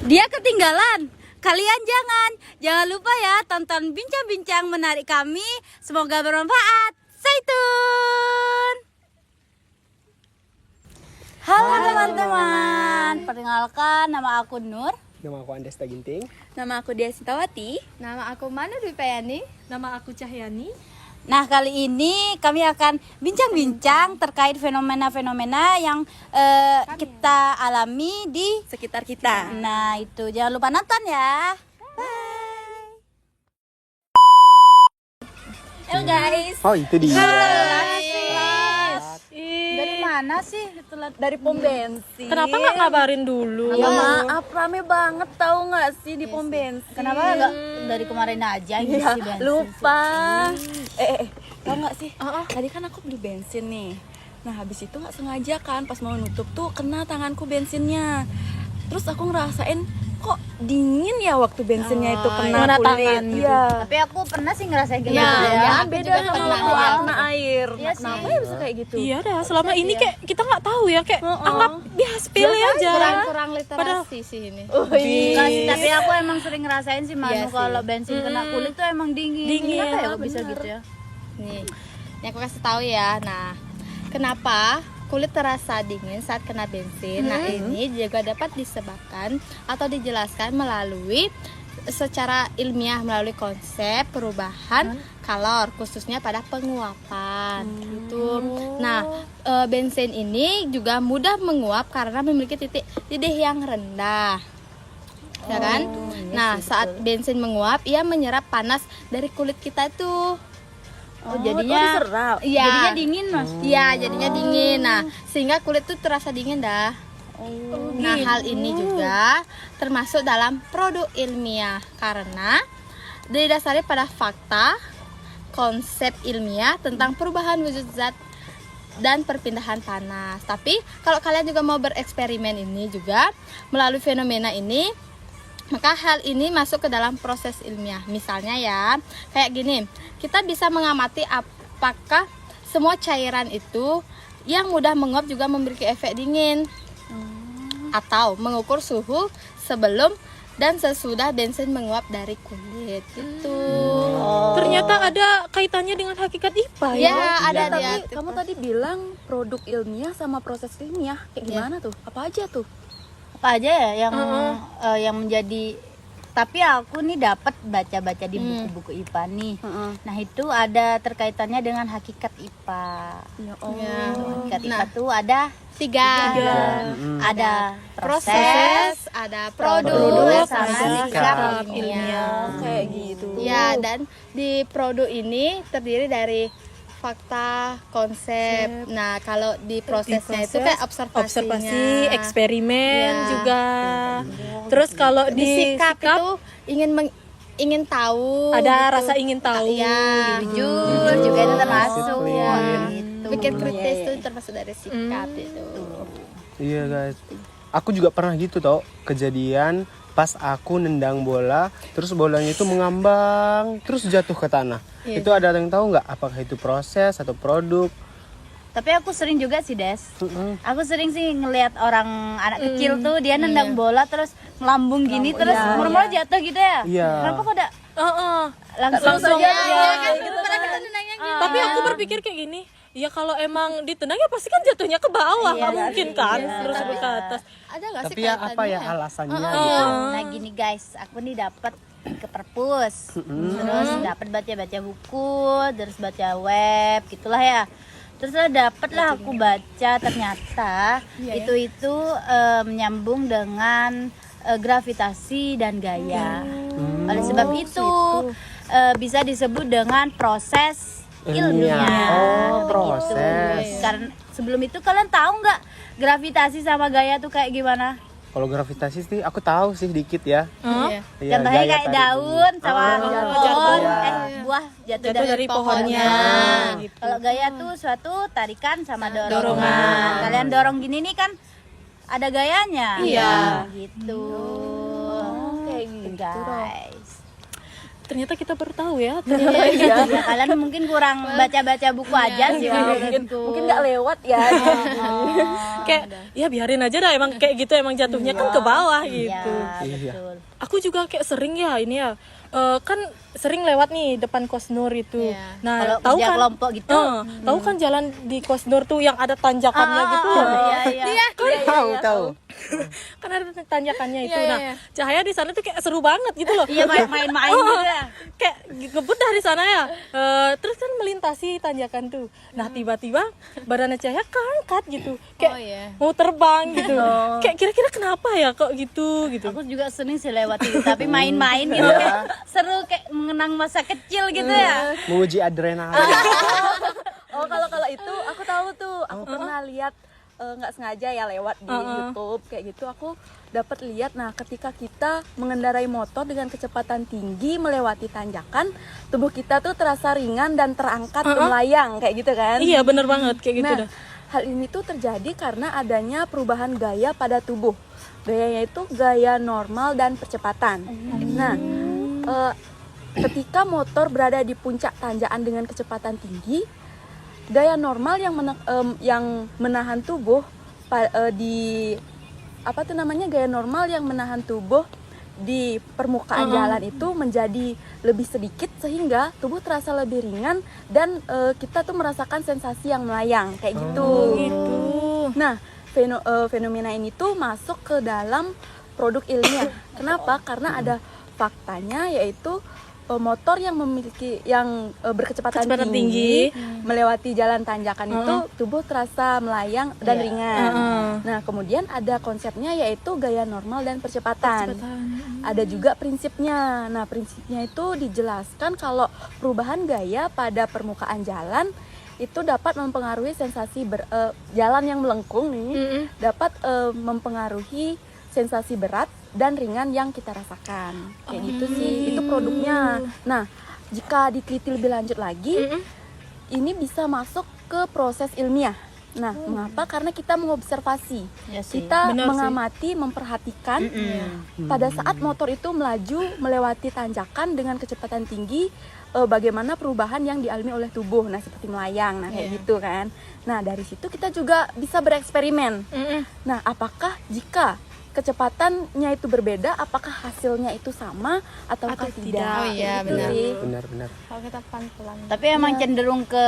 Dia ketinggalan. Kalian jangan lupa ya tonton bincang-bincang menarik kami. Semoga bermanfaat. Stay tune. Halo teman-teman. Perkenalkan, nama aku Nur. Nama aku Andesta Ginting. Nama aku Dia Sintawati. Nama aku Manu Dwi Payani. Nama aku Cahyani. Nah, kali ini kami akan bincang-bincang terkait fenomena-fenomena yang kita alami di Sekitar kita. Nah, itu jangan lupa nonton ya. Bye. Halo guys. Oh, itu dia. Dari mana sih? Dari pom bensin. Kenapa nggak ngabarin dulu? Ya maaf, rame banget tahu nggak sih di pom bensin. Kenapa nggak dari kemarin aja ngisi Ya, bensin? lupa. Tahu nggak sih? Tadi kan aku beli bensin nih. Nah, habis itu nggak sengaja kan pas mau nutup tuh kena tanganku bensinnya. Terus aku ngerasain kok dingin ya waktu bensinnya itu kena kulit. tangan gitu. Iya. Tapi aku pernah sih ngerasain kayak Ya, gitu ya. ya, beda sama waktu kena air. Iya sih. Kenapa ya bisa kayak gitu? Iya dah, selama ini kayak kita nggak tahu ya, kayak anggap dia sepele aja. Kurang literasi sih ini. Enggak sih, tapi aku emang sering ngerasain sih Manu Iya sih. kalau bensin kena kulit tuh emang dingin. Dingin. Kenapa ya kok bisa gitu ya? Nih, ini aku kasih tahu ya. Nah, kenapa kulit terasa dingin saat kena bensin? Nah, ini juga dapat disebabkan atau dijelaskan melalui secara ilmiah melalui konsep perubahan kalor khususnya pada penguapan gitu. Nah, bensin ini juga mudah menguap karena memiliki titik didih yang rendah. Ya kan? Nah, saat bensin menguap, ia menyerap panas dari kulit kita tuh. Oh, jadinya diserap. Iya. jadinya dingin, Mas. Iya, jadinya dingin. Nah, sehingga kulit tuh terasa dingin dah. Nah, hal ini juga termasuk dalam produk ilmiah karena didasari pada fakta, konsep ilmiah tentang perubahan wujud zat dan perpindahan panas. Tapi kalau kalian juga mau bereksperimen ini juga melalui fenomena ini, maka hal ini masuk ke dalam proses ilmiah. Misalnya ya, kayak gini, kita bisa mengamati apakah semua cairan itu yang mudah menguap juga memiliki efek dingin. Atau mengukur suhu sebelum dan sesudah bensin menguap dari kulit gitu. Ternyata ada kaitannya dengan hakikat IPA ya. Ya, ada Tapi dia. kamu tadi bilang produk ilmiah sama proses ilmiah kayak gimana tuh? Apa aja tuh? Apa aja ya yang menjadi, tapi aku nih dapat baca-baca di buku-buku IPA nih. Nah, itu ada terkaitannya dengan hakikat IPA. Ya Hakikat IPA tuh ada Tiga. ada Proses, ada produk, sama sikap ilmiah. ilmiah kayak gitu. Ya, dan di produk ini terdiri dari fakta, konsep. Nah, kalau di prosesnya itu kayak observasi, eksperimen Ya. juga. Terus kalau di di sikap itu ingin tahu. ada gitu. rasa ingin tahu. Ya, jujur juga itu termasuk ya. gitu. Pikir kritis itu termasuk dari sikap itu. Iya guys. Aku juga pernah gitu tau, kejadian pas aku nendang bola, terus bolanya itu mengambang, terus jatuh ke tanah. Itu ada yang tahu nggak? Apakah itu proses atau produk? Tapi aku sering juga sih, Des. Aku sering sih ngelihat orang anak kecil tuh dia nendang bola terus ngelambung gini terus murmur jatuh gitu ya. Iya. Kenapa kok ada langsung Langsung aja kan padahal kita nendangnya gitu. Tapi aku berpikir kayak gini, ya kalau emang ditendang ya pasti kan jatuhnya ke bawah, nggak mungkin kan terus ke atas. Ada nggak sih Tapi ya apa ya kaitannya? alasannya gitu? Nah gini guys, aku nih dapat ke perpus, terus dapat baca-baca buku, terus baca web, gitulah ya. Terus dapat lah aku baca ternyata itu menyambung dengan gravitasi dan gaya. Oleh sebab itu bisa disebut dengan proses ilmiah. Oh, proses. Karena sebelum itu kalian tahu nggak gravitasi sama gaya tuh kayak gimana? Kalau gravitasi sih aku tahu sih dikit ya. Iya. Iya, Contohnya gaya kayak tarik daun sama pohon, jatuh. buah jatuh Jatuh dari pohonnya. Gitu. Kalau gaya tuh suatu tarikan sama dorongan. Kalian dorong gini nih kan ada gayanya. Iya. Gitu. Kayak gitu, guys. Ternyata kita baru tahu ya. Ya, kalian mungkin kurang baca-baca buku aja sih. Mungkin nggak lewat ya. kayak ya biarin aja dah, emang kayak gitu, emang jatuhnya kan ke bawah gitu. Iya. Betul. Aku juga kayak sering ya ini ya, kan sering lewat nih depan Kos Nur itu. Iya. Nah, Kalau tahu kerja kan kelompok gitu. tahu kan jalan di Kos Nur tuh yang ada tanjakannya gitu. Iya. Tahu. Kan ada tanjakannya itu. Iya, Nah, iya. Cahaya di sana tuh kayak seru banget gitu loh. Iya, main-main gitu ya. Kayak ngebut dari sana ya. Terus kan melintasi tanjakan tuh. Nah, tiba-tiba badannya Cahaya keangkat gitu. Kayak Oh, iya. mau terbang gitu. Kayak kira-kira kenapa ya kok gitu. Aku juga sering sih lewat itu, tapi main-main gitu Iya. kayak seru, kayak mengenang masa kecil gitu ya. Menguji adrenalin. Oh, kalau itu aku tahu tuh. Aku pernah lihat nggak sengaja ya lewat di YouTube kayak gitu. Aku dapat lihat, nah ketika kita mengendarai motor dengan kecepatan tinggi melewati tanjakan, tubuh kita tuh terasa ringan dan terangkat melayang kayak gitu kan. Iya, bener banget kayak gitu Nah, dah. hal ini tuh terjadi karena adanya perubahan gaya pada tubuh. Gayanya itu gaya normal dan percepatan. Nah, ketika motor berada di puncak tanjakan dengan kecepatan tinggi, gaya normal yang menahan tubuh gaya normal yang menahan tubuh di permukaan jalan itu menjadi lebih sedikit sehingga tubuh terasa lebih ringan dan kita tuh merasakan sensasi yang melayang kayak gitu. Gitu. Nah, fenomena ini tuh masuk ke dalam produk ilmiah. Kenapa? Karena ada faktanya, yaitu motor yang berkecepatan Kecepatan tinggi, tinggi. melewati jalan tanjakan itu tubuh terasa melayang dan ringan. Nah, kemudian ada konsepnya, yaitu gaya normal dan percepatan. Ada juga prinsipnya. Nah, prinsipnya itu dijelaskan kalau perubahan gaya pada permukaan jalan itu dapat mempengaruhi sensasi jalan yang melengkung nih, dapat mempengaruhi sensasi berat dan ringan yang kita rasakan. Kayak gitu sih, itu produknya. Nah, jika diteliti lebih lanjut lagi, ini bisa masuk ke proses ilmiah. Nah, mengapa? Karena kita mengobservasi, Ya sih. kita Benar sih. mengamati, memperhatikan pada saat motor itu melaju melewati tanjakan dengan kecepatan tinggi, bagaimana perubahan yang dialami oleh tubuh. Nah, seperti melayang, nah kayak gitu kan. Nah, dari situ kita juga bisa bereksperimen. Nah, apakah jika kecepatannya itu berbeda, apakah hasilnya itu sama ataukah tidak? Oh iya, Gitu benar. sih. Benar. Kalau kita pelan-pelan. Tapi emang cenderung ke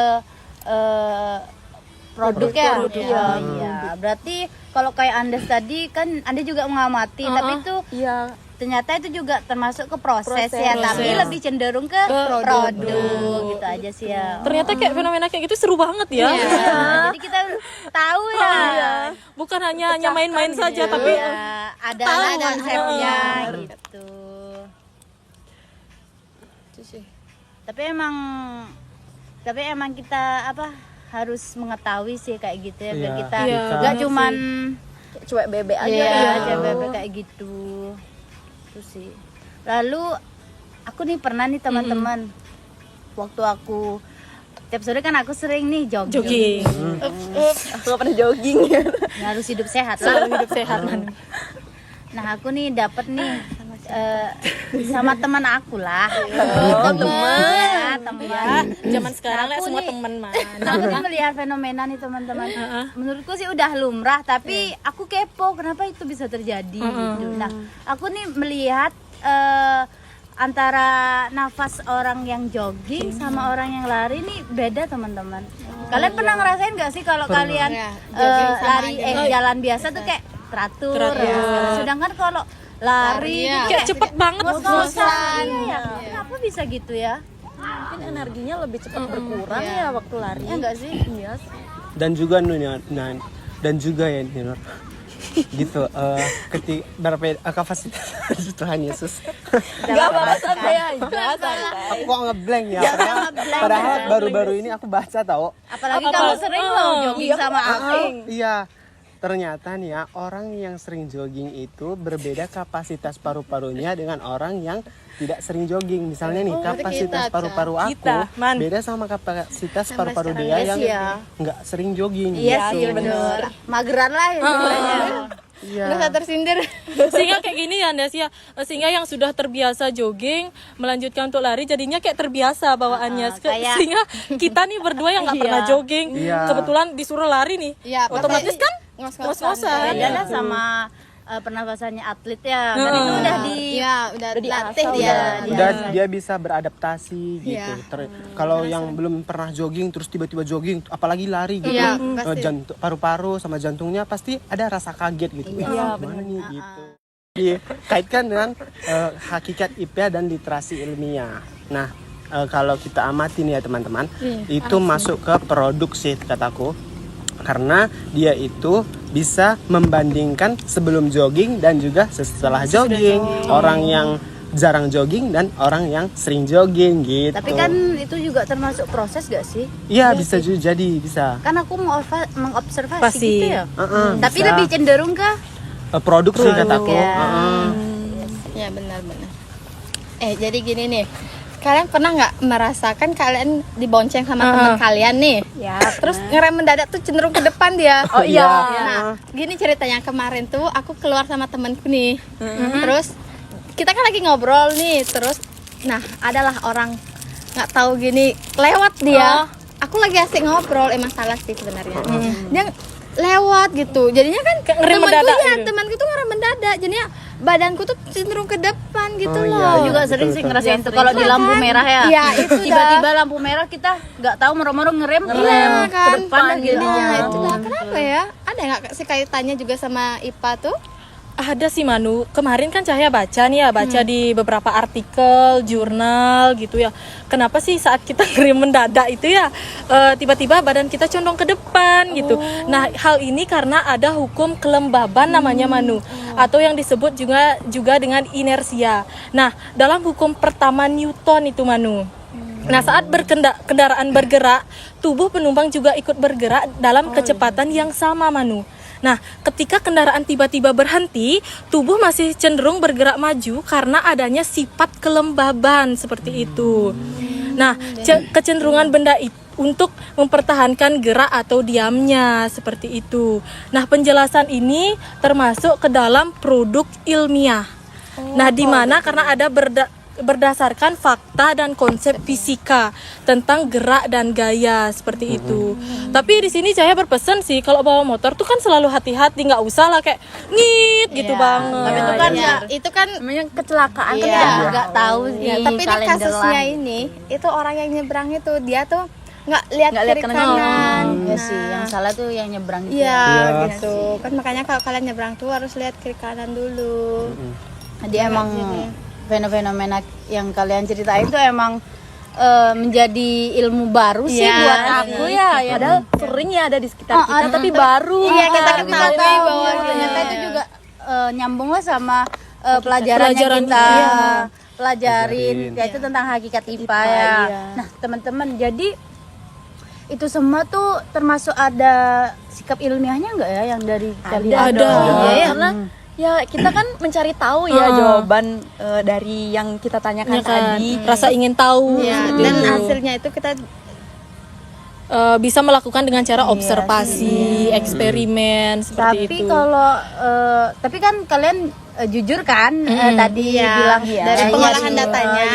produk ya. Produk, Oh, iya. Berarti kalau kayak Anda tadi kan Anda juga mengamati, tapi itu Iya, ternyata itu juga termasuk ke proses, Proses. ya, tapi lebih cenderung ke produk gitu aja sih ya. Ternyata kayak fenomena kayak gitu seru banget ya. Jadi kita tahu ya. Bukan hanya main-main saja, tapi Ya, ada konsepnya gitu. Tapi emang kita harus mengetahui sih kayak gitu ya, biar Iya, kita Iya. nggak cuman cuek bebek aja. coba kayak gitu. Itu sih. Lalu aku nih pernah nih teman-teman, waktu aku tiap sore kan aku sering nih jogging. Aku nggak pernah jogging ya. Harus hidup sehat lah. selalu hidup sehat. Nah, aku nih dapat nih sama teman aku lah. Teman. Zaman sekarang lah Aku semua nih- teman man. Aku nih melihat fenomena nih teman-teman. Menurutku sih udah lumrah, tapi aku kepo kenapa itu bisa terjadi gitu. Nah, aku nih melihat antara nafas orang yang jogging sama orang yang lari nih beda teman-teman. Kalian pernah ngerasain nggak sih kalau kalian Ya, jogging sama lari jalan biasa tuh kayak teratur. Ya. Sedangkan kalau lari Iya. ini Kayak cepet banget. ngos-ngosan. Iya. Kenapa bisa gitu ya? Mungkin energinya lebih cepat berkurang ya waktu lari. Ya enggak sih? Iya sih. Dan juga dan juga ya Nur. Gitu ketika kapasitas Tuhan Yesus. Enggak apa-apa, santai aja, santai. Aku kok ngeblank ya. Padahal baru-baru ini aku baca tau. Apalagi kamu sering loh jogging sama aku. Iya. Ternyata nih ya, orang yang sering jogging itu berbeda kapasitas paru-parunya dengan orang yang tidak sering jogging. Misalnya nih, kapasitas paru-paru aku Kita, Man. beda sama kapasitas paru-paru dia yang nggak sering jogging. Iya gitu. sih bener. Mageran lah ya istilahnya. Iya. Udah tersindir. Sehingga kayak gini ya Andas ya, sehingga yang sudah terbiasa jogging melanjutkan untuk lari jadinya kayak terbiasa bawaannya. Sehingga kita nih berdua yang nggak pernah jogging, Iya. kebetulan disuruh lari nih, Iya, otomatis kan ngos-ngosan. Beda lah sama pernafasannya atlet ya. Kan itu udah udah dilatih Dia bisa beradaptasi gitu. Kalau yang belum pernah jogging terus tiba-tiba jogging, apalagi lari gitu, paru-paru sama jantungnya pasti ada rasa kaget gitu. Gimana nih gitu. Dikaitkan dengan hakikat IPA dan literasi ilmiah. Nah, kalau kita amati nih ya teman-teman, itu masuk ke produksi kataku, karena dia itu bisa membandingkan sebelum jogging dan juga setelah jogging, orang yang jarang jogging dan orang yang sering jogging gitu. Tapi kan itu juga termasuk proses gak sih? Iya, bisa jadi bisa. Kan aku mengobservasi gitu ya. Tapi bisa. lebih cenderung ke Produksi kataku. Ya benar-benar. Jadi gini nih, kalian pernah nggak merasakan kalian dibonceng sama teman kalian nih? Ya. Terus ngerem mendadak tuh cenderung ke depan dia. Oh iya. Nah, gini ceritanya kemarin tuh aku keluar sama temanku nih. Terus kita kan lagi ngobrol nih, terus nah adalah orang nggak tahu gini lewat dia. Aku lagi asik ngobrol, emang salah sih sebenarnya. Dia lewat gitu, jadinya kan ngerem mendadak gitu. Temanku tuh ngerem mendadak, jadinya badanku tuh cenderung ke depan gitu loh. Aku juga sering sih ngerasain itu kalau di lampu merah ya. Iya, itu tiba-tiba lampu merah kita nggak tahu moro-moro ngerem ke kan depan gitu. Itu lah kenapa ya? Ada nggak sih kaitannya juga sama IPA tuh? Ada sih Manu, kemarin kan Cahaya baca di beberapa artikel, jurnal gitu ya. Kenapa sih saat kita ngerem mendadak itu ya tiba-tiba badan kita condong ke depan gitu. Nah hal ini karena ada hukum kelembaban namanya Manu, atau yang disebut juga dengan inersia. Nah dalam hukum pertama Newton itu Manu. Nah saat kendaraan bergerak, tubuh penumpang juga ikut bergerak dalam kecepatan yang sama Manu. Nah, ketika kendaraan tiba-tiba berhenti, tubuh masih cenderung bergerak maju karena adanya sifat kelembaban seperti itu. Nah, kecenderungan benda itu untuk mempertahankan gerak atau diamnya seperti itu. Nah, penjelasan ini termasuk ke dalam produk ilmiah. Nah, di mana karena ada berdasarkan fakta dan konsep fisika tentang gerak dan gaya seperti itu. Tapi di sini Cahaya berpesan sih kalau bawa motor tuh kan selalu hati-hati, nggak usah lah kayak ngit gitu banget. Tapi itu kan Itu kan namanya kecelakaan kan kita nggak tahu sih. tapi ini kasusnya ini itu orang yang nyebrang itu dia tuh nggak lihat kiri kanan. Ya sih, yang salah tuh yang nyebrang itu. Iya gitu. Kan makanya kalau kalian nyebrang tuh harus lihat kiri kanan dulu. Jadi emang fenomena yang kalian ceritain itu emang menjadi ilmu baru sih buat aku ya. Padahal sering ya ada di sekitar kita tapi baru. Iya, kita ketahui bahwa ternyata itu juga nyambung lah sama pelajaran kita pelajarin yaitu tentang hakikat IPA ya. Nah teman-teman, jadi itu semua tuh termasuk ada sikap ilmiahnya nggak ya yang dari kalian? Ada. Ya, karena ya kita kan mencari tahu ya jawaban dari yang kita tanyakan tadi. Rasa ingin tahu. dan hasilnya itu kita Bisa melakukan dengan cara observasi, eksperimen seperti tapi itu. kalau tapi kan kalian jujur kan tadi bilang dari pengolahan datanya.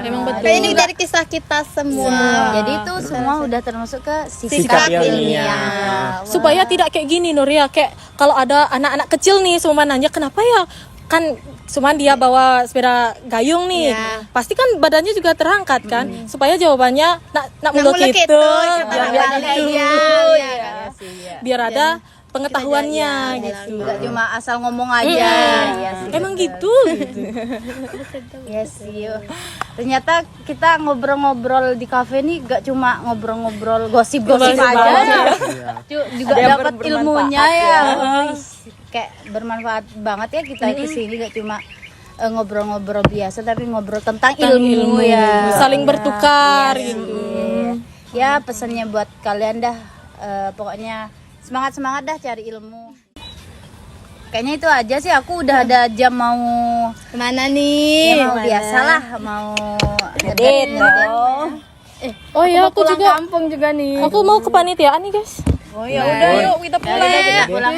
Memang betul. Kayak ini dari kisah kita semua. Jadi itu semua udah termasuk ke Sikap sikap ilmiah. ilmiah. Supaya tidak kayak gini Nuria, kayak kalau ada anak-anak kecil nih semua nanya kenapa ya kan cuman dia bawa sepeda gayung nih, pasti kan badannya juga terangkat kan, supaya jawabannya nak muluk gitu, biar ada pengetahuannya gitu. Enggak cuma asal ngomong aja. Iya sih. Emang gitu. Iya sih. Ternyata kita ngobrol-ngobrol di kafe nih gak cuma ngobrol-ngobrol gosip-gosip aja. Juga dapat ilmunya ya. Kayak bermanfaat banget ya kita kesini, gak cuma ngobrol-ngobrol biasa tapi ngobrol tentang ilmu ya. Saling bertukar gitu. Ya pesannya buat kalian dah, pokoknya semangat dah cari ilmu. Kayaknya itu aja sih, aku udah ada jam mau Kemana nih? ya, mau biasalah mau Ngedate dong. Oh iya, aku Pulang juga. kampung juga nih. Aku mau kepanitiaan nih guys. Oh ya udah yuk kita pulang. kita pulang.